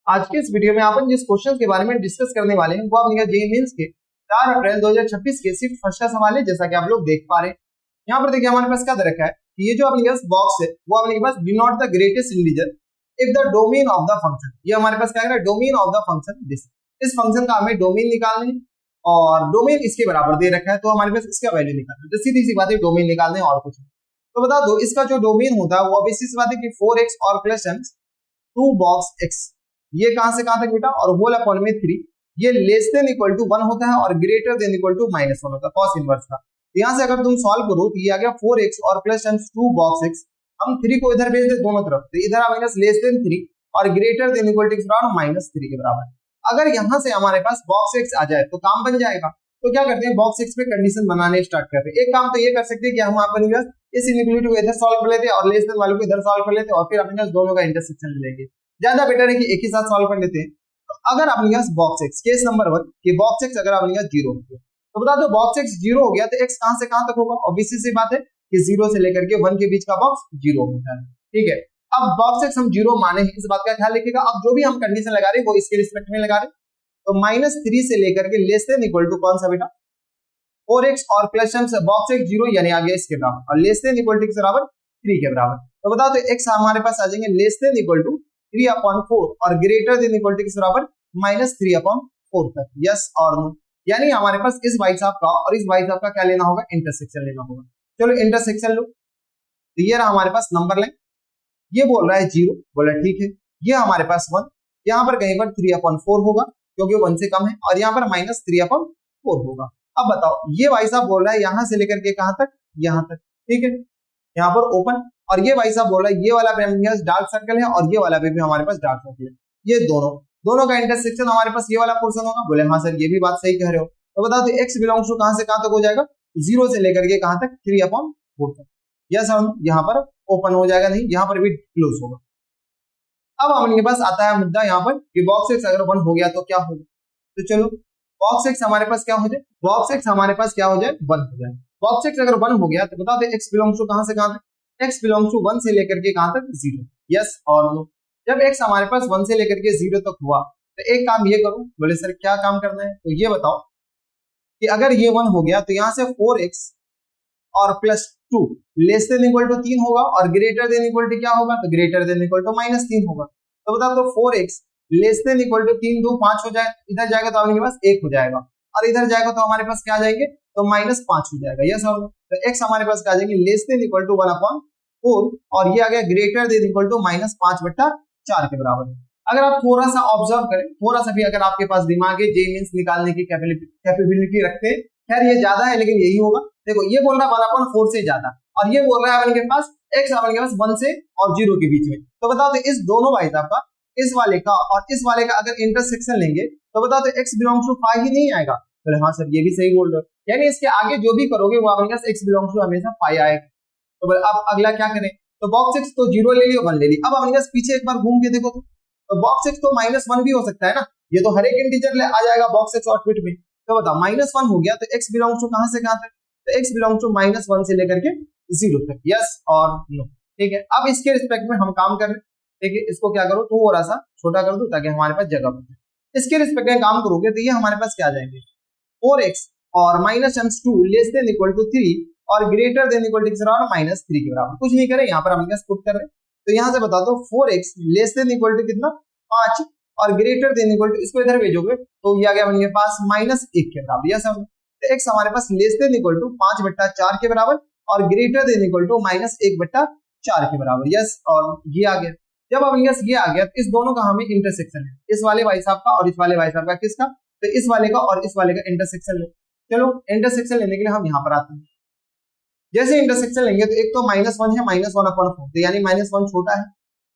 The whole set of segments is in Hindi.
आज के इस वीडियो में अपन जिस क्वेश्चन के बारे में डिस्कस करने वाले हैं वो अपने जेईई मेंस के 4 अप्रैल 2026 के सिर्फ फर्स्ट का सवाल है, जैसा कि आप लोग देख पा रहे हैं। यहाँ पर देखिए हमारे पास क्या दे रखा है कि ये जो अपने पास बॉक्स है वो अपने पास denote the greatest integer if the domain of the function. ये हमारे पास क्या है, domain of the function this. इस फंक्शन का हमें डोमेन निकालना है और डोमेन इसके बराबर दे रखा है, तो हमारे पास इसका वैल्यू निकालना है। तो सीधी सी बात है, डोमेन निकालने और कुछ नहीं। तो बता दो इसका जो डोमेन होता है वो अब इसी से बात है कि 4x और प्लस 2 बॉक्स x, ये कहां से कहां तक बेटा, और होल अपॉन में 3, ये लेस देन इक्वल टू 1 होता है और ग्रेटर देन इक्वल टू -1 होता है कॉस इनवर्स का। यहां से अगर तुम सॉल्व करो तो ये आ गया 4x और प्लस 2 बॉक्स x। हम 3 को इधर भेज दे दोनों तरफ, तो इधर आ माइनस लेस देन 3 और ग्रेटर देन इक्वल टू -3 के बराबर। अगर यहां से हमारे पास बॉक्स x आ जाए तो काम बन जाएगा। तो क्या करते हैं, बॉक्स x पे कंडीशन बनाने स्टार्ट करते हैं। एक काम तो ये कर सकते हैं कि हम अपन इस इनइक्वालिटी को इधर सॉल्व कर लेते हैं और लेस देन वाले को इधर सॉल्व कर लेते हैं और फिर अपने पास दोनों का इंटरसेक्शन ले लेंगे। ज्यादा बेटर है कि एक ही साथ सॉल्व कर लेते हैं। तो अगर अपने पास बॉक्स x, केस नंबर 1 कि बॉक्स x अगर अपने पास 0 हो गया तो बता दो बॉक्स x 0 हो गया तो x कहां से कहां तक होगा। ऑब्वियसली सी बात है कि 0 से लेकर के 1 के बीच का बॉक्स 0 होता है, ठीक है। अब बॉक्स x हम 0 माने हैं, इस बात का ख्याल रखिएगा। अब जो भी हम कंडीशन लगा रहे हैं वो इसके रिस्पेक्ट में लगा रहे हैं। तो -3 से लेकर के लेस देन इक्वल टू कौन सा बेटा, 4x और प्लस बॉक्स x 0 यानी आ गया इसके बराबर और लेस देन इक्वल टू के बराबर 3 के बराबर। तो बताओ तो x हमारे पास आ जाएंगे लेस देन इक्वल टू 3/4 और ग्रेटर देन इक्वल टू के बराबर -3/4 तक। यस और नो, यानी हमारे पास इस भाई साहब का और इस भाई साहब का क्या लेना होगा, इंटरसेक्शन लेना होगा। चलो इंटरसेक्शन लो। तो ये रहा हमारे पास नंबर लाइन, ये बोल रहा है 0, बोला ठीक है। ये हमारे पास 1, यहाँ पर कहीं पर 3/4 होगा क्योंकि 1 से कम है और यहाँ पर -3/4 होगा। अब बताओ ये भाई साहब बोल रहा है यहां से लेकर के कहां तक, यहां तक, ठीक है। यहाँ पर ओपन, और ये भाई साहब बोल रहा है ये वाला पे डार्क सर्कल है और ये वाला पे भी हमारे पास डार्क सर्कल है। ये दोनों का इंटरसेक्शन हमारे पास ये वाला पोर्शन होगा। बोले हाँ सर ये भी बात सही कह रहे हो। तो बताओ तो x बिलोंग्स टू कहां से कहां तक हो जाएगा, 0 से लेकर के कहां तक, 3/4 तक। यस और यहाँ पर ओपन हो जाएगा, नहीं यहाँ पर भी क्लोज होगा। अब हमारे पास आता है मुद्दा यहाँ पर कि बॉक्स x अगर 1 हो गया तो क्या होगा। तो चलो बॉक्स x हमारे पास क्या हो जाए, बॉक्स x हमारे पास क्या हो जाए, 1 हो जाए। बॉक्स x अगर 1 हो गया तो बताओ x बिलोंग्स टू कहां से कहां तक, x बिलोंग्स टू 1 से लेकर के कहां तक, 0। यस और नो, जब x हमारे पास 1 से लेकर के 0 तक हुआ तो एक काम ये करो। बोले सर क्या काम करना है, तो ये बताओ कि अगर ये 1 हो गया तो यहां से 4x और plus 2 less than equal to 3 होगा और ग्रेटर देन इक्वल टू क्या होगा, तो ग्रेटर देन इक्वल टू -3 होगा। तो बताओ तो 4x less than equal to 3 2 5 हो जाए, इधर जाएगा तो आपके पास 1 हो जाएगा और इधर जाएगा तो हमारे पास क्या आ जाएंगे, तो -5 हो जाएगा। यस और तो x हमारे पास क्या आ जाएंगे, लेस देन इक्वल टू 1/4 और ये आ गया ग्रेटर देन इक्वल टू -5/4 के बराबर है। अगर आप थोड़ा सा ऑब्जर्व करें, थोड़ा सा भी अगर आपके पास दिमाग है, जेईई मेंस निकालने की कैपेबिलिटी रखते हैं, खैर ये ज्यादा है लेकिन यही होगा। देखो ये बोल रहा है 1/4 से ज्यादा और ये बोल रहा है अपने पास x अपने पास 1 से और 0 के बीच में। तो बताओ तो इस दोनों भाई साहब का, इस वाले का और इस वाले का अगर इंटरसेक्शन लेंगे तो बताओ तो x बिलोंग्स टू 5 ही नहीं आएगा। तो हाँ सर ये भी सही बोल रहे हो, यानी इसके आगे जो भी करोगे वो अपने पास x बिलोंग्स टू हमेशा 5 आएगा। तो अब अगला क्या करें, तो बॉक्स x तो 0 ले लियो, 1 ले लियो। अब अपने पास पीछे एक बार घूम के देखो तो बॉक्स x तो -1 भी हो सकता है ना, ये तो हर एक इंटीजर आ जाएगा बॉक्स x और फिट में। तो बताओ -1 हो गया तो x बिलोंग्स टू कहां से कहां तक, तो x बिलोंग्स टू -1 से लेकर के 0 तक। यस और नो, ठीक है। अब इसके रिस्पेक्ट में हम काम कर रहे हैं, ठीक है। इसको क्या करो, थोड़ा सा छोटा कर दो ताकि हमारे पास जगह बचे। इसके रिस्पेक्ट में काम करोगे तो ये हमारे पास क्या आ जाएंगे, 4x और -2 लेस देन इक्वल टू 3 और ग्रेटर देन इक्वल टू -3 के बराबर। कुछ नहीं करे, यहाँ पर हम पुट कर रहे हैं। तो यहाँ से बता दो 4x less than equal to कितना, 5 और ग्रेटर देन इक्वल टू, इसको इधर भेजोगे तो ये आ गया अपने पास -1 के बराबर। यस तो x हमारे पास लेस देन इक्वल टू 5/4 के बराबर और ग्रेटर देन इक्वल टू -1/4 के बराबर। यस और ये आ गया। जब अब यस ये आ गया तो इस दोनों का हमें इंटरसेक्शन है, इस वाले भाई साहब का और इस वाले भाई साहब का, किसका, तो इस वाले का और इस वाले का इंटरसेक्शन लो। चलो इंटरसेक्शन लेने के लिए हम यहाँ पर आते हैं। जैसे इंटरसेक्शन लेंगे तो एक तो -1 है, -1/4, तो यानी -1 छोटा है,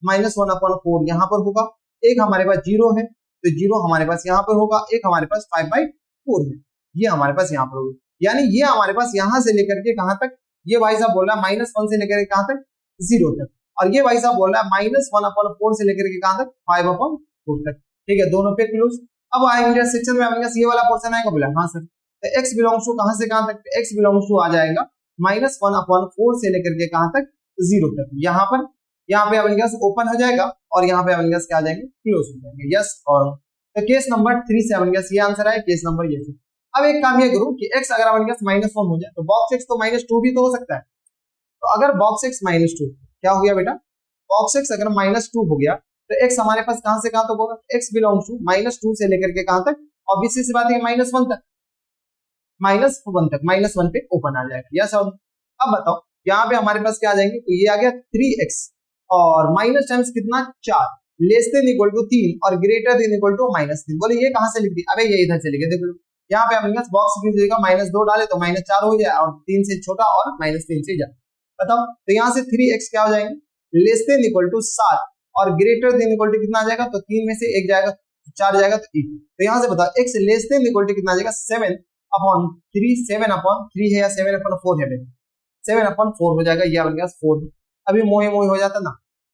-1/4 यहाँ पर होगा। एक हमारे पास 0 है तो 0 हमारे पास यहाँ पर होगा, एक हमारे पास 5/4 है, ये हमारे पास यहाँ पर होगा। यानी ये हमारे पास यहाँ से लेकर के कहां तक, ये भाई साहब बोल रहा है -1 से लेकर के कहां तक, 0 तक, और ये भाई साहब बोल रहा है -1/4 से लेकर के कहां तक, 5/4 तक, ठीक है। दोनों पे क्लोज। अब इंटरसेक्शन में हमारे पास ये वाला पोर्शन आएगा, बोला हाँ सर। तो x बिलोंग्स टू कहां से कहां तक, x बिलोंग्स टू आ जाएगा -1/4 से लेकर के कहां तक, 0 तक। यहाँ पर यहाँ पे अपने पास ओपन हो जाएगा और यहाँ पे अपने पास क्या आ जाएंगे, क्लोज हो जाएंगे। यस और तो केस नंबर 3 से अपने पास ये आंसर आया, केस नंबर ये से। अब एक काम ये करूं कि x अगर अपने पास -1 हो जाए तो बॉक्स x तो -2 भी तो हो सकता है। तो अगर बॉक्स x -2 क्या हो गया बेटा, बॉक्स x अगर -2 हो गया तो x हमारे पास कहां से कहां तक होगा, x बिलोंग्स टू -2 से लेकर के कहां तक, ऑब्वियसली सी बात है -1 तक, -1 तक, -1 पे ओपन आ जाएगा। यस और अब बताओ यहाँ पे हमारे पास क्या आ जाएंगे, तो ये आ गया 3x और माइनस टाइम्स कितना 4, लेस देन इक्वल टू 3 और ग्रेटर देन इक्वल टू -3। बोले ये कहां से लिख दी, अबे ये इधर से लिखे, देखो यहाँ पे अपने पास बॉक्स की जगह -2 डाले तो -4 हो जाए और 3 से छोटा और -3 से ज्यादा। बताओ तो यहाँ से 3x क्या हो जाएंगे, लेस देन इक्वल टू 7 और ग्रेटर देन इक्वल टू कितना आ जाएगा, तो 3 में से 1 जाएगा, 4 जाएगा तो 1। तो यहाँ से बताओ x less than equal to कितना आ जाएगा, 7/3, 7/3 है या 7/4 है, 7/4 हो जाएगा, ये अपने पास 4। अभी मोए मोए हो जाता ना,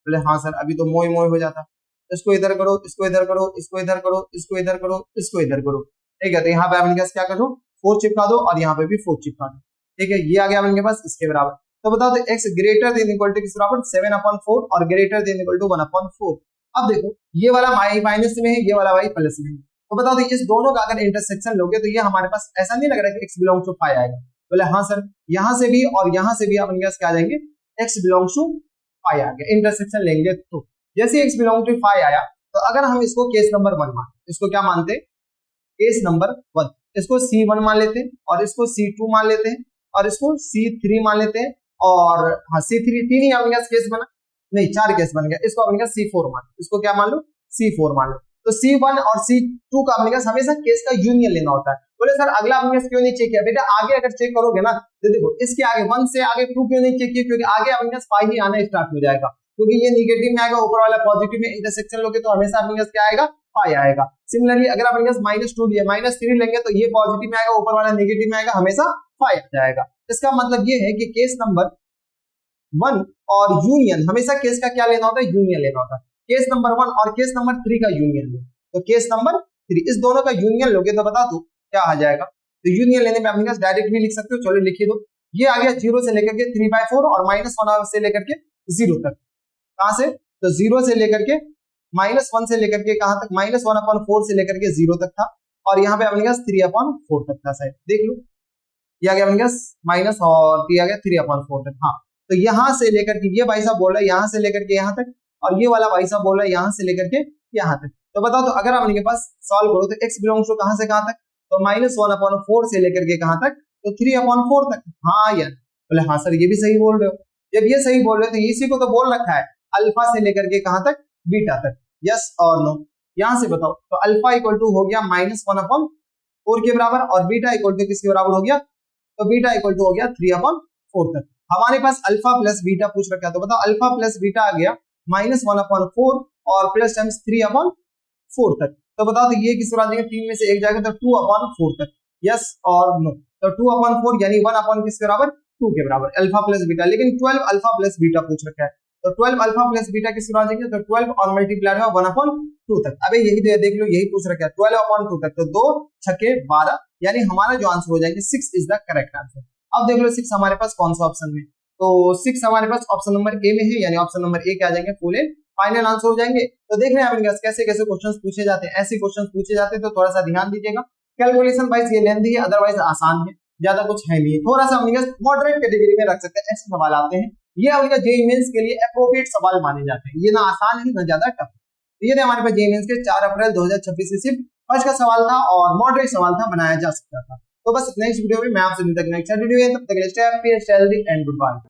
बोले हाँ सर अभी तो मोए मोए हो जाता, इसको इधर करो, इसको इधर करो, इसको इधर करो, इसको इधर करो, इसको इधर करो, ठीक है। तो यहाँ पे अपने पास क्या करो, 4 चिपका दो और यहाँ पे भी 4 चिपका दो, ठीक है। ये आ गया अपने पास इसके बराबर। तो बताओ तो x greater than equal to किस बराबर, 7/4 और ग्रेटर देन इक्वल टू 1/4। अब देखो ये वाला y माइनस में है, ये वाला y प्लस में है, तो बताओ तो इस दोनों का अगर इंटरसेक्शन लोगे तो ये हमारे पास ऐसा नहीं लग रहा कि x बिलोंग्स टू 5 आएगा। बोले हाँ सर, यहाँ से भी और यहाँ से भी अपने पास क्या आ जाएंगे, x बिलोंग्स टू 5 आ गया। इंटरसेक्शन लेंगे तो जैसे x बिलोंग टू 5 आया तो अगर हम इसको केस नंबर 1 मानते, इसको क्या मानते, केस नंबर 1, इसको C1 मान लेते हैं और इसको C2 मान लेते हैं और इसको C3 मान लेते हैं और हाँ C3 3 ही अपने पास केस बना, नहीं 4 केस बन गया, इसको अपने पास C4 मान, इसको क्या मान लो, C4 मान लो। तो C1 और C2 का अपने पास हमेशा केस का यूनियन लेना होता है। बोले सर अगला अपने पास क्यों नहीं चेक किया, बेटा आगे अगर चेक करोगे ना तो देखो इसके आगे 1 से आगे 2 क्यों नहीं चेक किया, क्योंकि आगे अपने पास 5 ही आना स्टार्ट हो जाएगा, क्योंकि ये नेगेटिव में आएगा, ऊपर वाला पॉजिटिव में इंटरसेक्शन लोगे तो हमेशा अपने पास क्या आएगा, 5 आएगा। सिमिलरली अगर अपने पास -2 लिया, -3 लेंगे तो ये पॉजिटिव में आएगा, ऊपर वाला नेगेटिव में आएगा, हमेशा 5 आ जाएगा। इसका मतलब ये है कि केस नंबर 1 और यूनियन, हमेशा केस का क्या लेना होता है, यूनियन लेना होता है। केस नंबर 1 और केस नंबर 3 का यूनियन लो, तो केस नंबर 3 इस दोनों का यूनियन लोगे तो बता दो क्या आ जाएगा। तो यूनियन लेने में अपने पास डायरेक्ट भी लिख सकते हो, चलो लिखिए दो। ये आ गया 0 से लेकर के 3/4 और -1 से लेकर के 0 तक, कहां से, तो 0 से लेकर के -1 से लेकर के कहां तक, -1/4 से लेकर के 0 तक था और यहाँ पे अपने पास 3/4 तक था, शायद देख लो ये आ गया अपने पास माइनस और ये आ गया 3/4 तक। हाँ तो यहाँ से लेकर के ये भाई साहब बोल रहा है यहाँ से लेकर के यहाँ तक और ये वाला भाई साहब बोल रहा है यहाँ से लेकर के यहाँ तक। तो बताओ तो अगर अपने के पास सॉल्व करो तो x बिलोंग्स टू कहां से कहां तक, तो -1/4 से लेकर के कहां तक, तो 3/4 तक। हाँ यार, बोले हाँ सर ये भी सही बोल रहे हो, जब ये सही बोल रहे हो तो इसी को तो बोल रखा है अल्फा से लेकर के कहां तक, बीटा तक। यस और नो, यहां से बताओ तो अल्फा इक्वल टू हो गया -1/4 के बराबर और बीटा इक्वल टू किसके बराबर हो गया, तो बीटा इक्वल टू हो गया 3/4 तक। हमारे पास अल्फा प्लस बीटा पूछ रखा है, तो बताओ अल्फा प्लस बीटा आ गया -1/4 और प्लस टाइम्स 3/4 तक। तो बताओ तो ये किस तरह जाएगा, 3 में से 1 जाएगा तो 2/4 तक। यस और नो, तो 2/4 यानी 1 किसके बराबर, 2 के बराबर, अल्फा प्लस बीटा। लेकिन 12 अल्फा प्लस बीटा पूछ रखा है, तो 12 अल्फा प्लस बीटा किस तरह जाएंगे, तो 12 और मल्टीप्लाइड है 1/2 तक। अबे यही देख लो, यही पूछ रखा है 12/2 तक, तो 2 6 12 यानी हमारा जो आंसर हो जाएगा 6 इज द करेक्ट आंसर। अब देख लो 6 हमारे पास कौन सा ऑप्शन में, तो 6 हमारे पास ऑप्शन नंबर ए में है, यानी ऑप्शन नंबर ए क्या आ जाएंगे, फुल एंड फाइनल आंसर हो जाएंगे। तो देख रहे हैं आप कैसे कैसे क्वेश्चंस पूछे जाते हैं, ऐसे क्वेश्चंस पूछे जाते हैं तो थोड़ा सा ध्यान दीजिएगा। कैलकुलेशन वाइज ये लेंथी है, अदरवाइज आसान है, ज्यादा कुछ है नहीं, थोड़ा सा अपने मॉडरेट कैटेगरी में रख सकते हैं। ऐसे सवाल आते हैं, ये अपने जेईई मेंस के लिए एप्रोप्रिएट सवाल माने जाते हैं, ये ना आसान है ना ज्यादा टफ। ये थे हमारे पास जेईई मेंस के 4 अप्रैल 2026 से सिर्फ फर्स्ट का सवाल था और मॉडरेट सवाल था, बनाया जा सकता था। तो बस नेक्स्ट वीडियो में मैं आपसे मिलता हूं नेक्स्ट वीडियो में, तब तक के लिए stay happy, stay healthy and good bye.